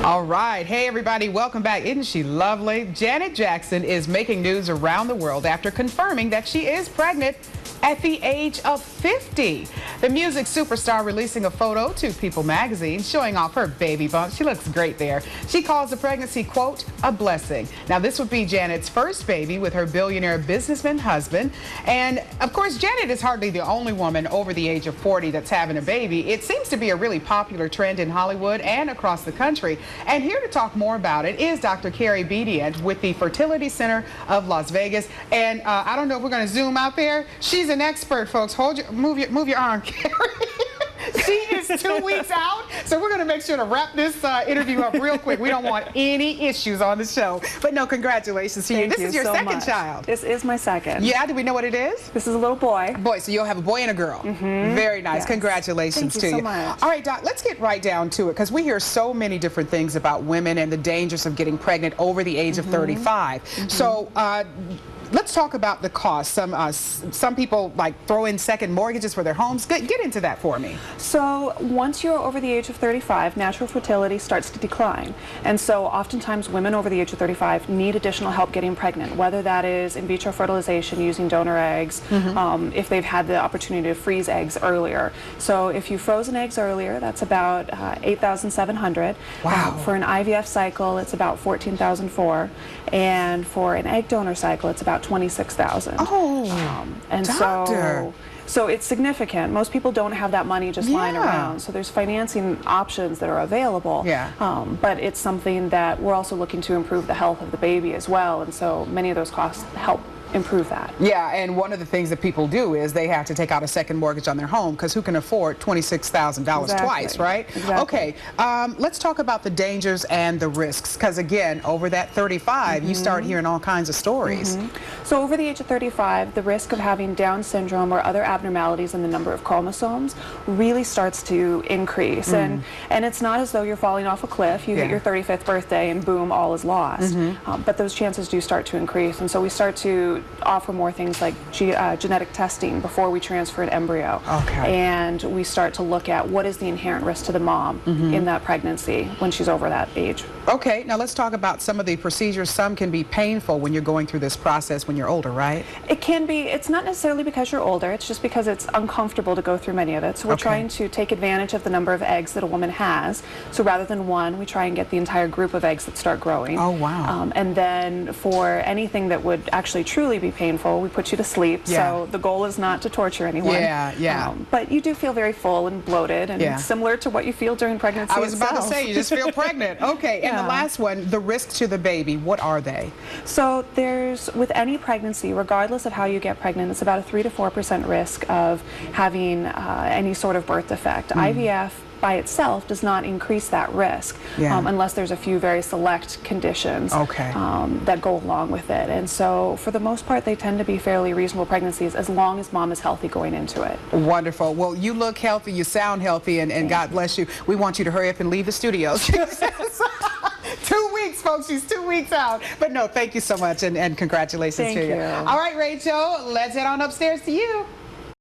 All right. Hey, everybody. Welcome back. Isn't she lovely? Janet Jackson is making news around the world after confirming that she is pregnant at the age of 50. The music superstar releasing a photo to People magazine showing off her baby bump. She looks great there. She calls the pregnancy, quote, a blessing. Now, this would be Janet's first baby with her billionaire businessman husband. And, of course, Janet is hardly the only woman over the age of 40 that's having a baby. It seems to be a really popular trend in Hollywood and across the country. And here to talk more about it is Dr. Carrie Bedient with the Fertility Center of Las Vegas. And I don't know if we're going to zoom out there. She's an expert, folks. Move your arm, Carrie. She is 2 weeks out, so we're going to make sure to wrap this interview up real quick. We don't want any issues on the show. But no, congratulations to you. This is your second child. This is my second. Yeah, do we know what it is? This is a little boy. Boy, so you'll have a boy and a girl. Very nice. Yes. Congratulations to you. Thank you so much. All right, Doc, let's get right down to it, because we hear so many different things about women and the dangers of getting pregnant over the age of 35. So, let's talk about the cost. Some people like throw in second mortgages for their homes. Get into that for me. So once you're over the age of 35, natural fertility starts to decline. And so oftentimes women over the age of 35 need additional help getting pregnant, whether that is in vitro fertilization using donor eggs, if they've had the opportunity to freeze eggs earlier. So if you've frozen eggs earlier, that's about $8,700. Wow. For an IVF cycle, it's about $14,400. And for an egg donor cycle, it's about $26,000. Oh, and doctor. So it's significant. Most people don't have that money just lying around. So there's financing options that are available. But it's something that we're also looking to improve the health of the baby as well. And so many of those costs help improve that. Yeah, and one of the things that people do is they have to take out a second mortgage on their home, because who can afford $26,000 twice, right? Exactly. Okay, let's talk about the dangers and the risks, because again, over that 35, you start hearing all kinds of stories. So over the age of 35, the risk of having Down syndrome or other abnormalities in the number of chromosomes really starts to increase. And it's not as though you're falling off a cliff. You hit your 35th birthday and boom, all is lost. But those chances do start to increase. And so we start to offer more things like genetic testing before we transfer an embryo. And we start to look at what is the inherent risk to the mom in that pregnancy when she's over that age. Okay, now let's talk about some of the procedures. Some can be painful when you're going through this process when you're older, right? It can be. It's not necessarily because you're older. It's just because it's uncomfortable to go through many of it. So we're trying to take advantage of the number of eggs that a woman has. So rather than one, we try and get the entire group of eggs that start growing. Oh, wow. And then for anything that would actually truly be painful, we put you to sleep. So the goal is not to torture anyone. But you do feel very full and bloated, and it's similar to what you feel during pregnancy. I was about to say, you just feel pregnant. Okay, and the last one, the risks to the baby, what are they? So there's, with any pregnancy, regardless of how you get pregnant, it's about a 3 to 4% risk of having any sort of birth defect. IVF by itself does not increase that risk unless there's a few very select conditions that go along with it. And so for the most part, they tend to be fairly reasonable pregnancies as long as mom is healthy going into it. Wonderful. Well, you look healthy, you sound healthy, and God bless you. We want you to hurry up and leave the studio. 2 weeks, folks. She's 2 weeks out. But no, thank you so much, and congratulations to you. Thank you. All right, Rachel, let's head on upstairs to you.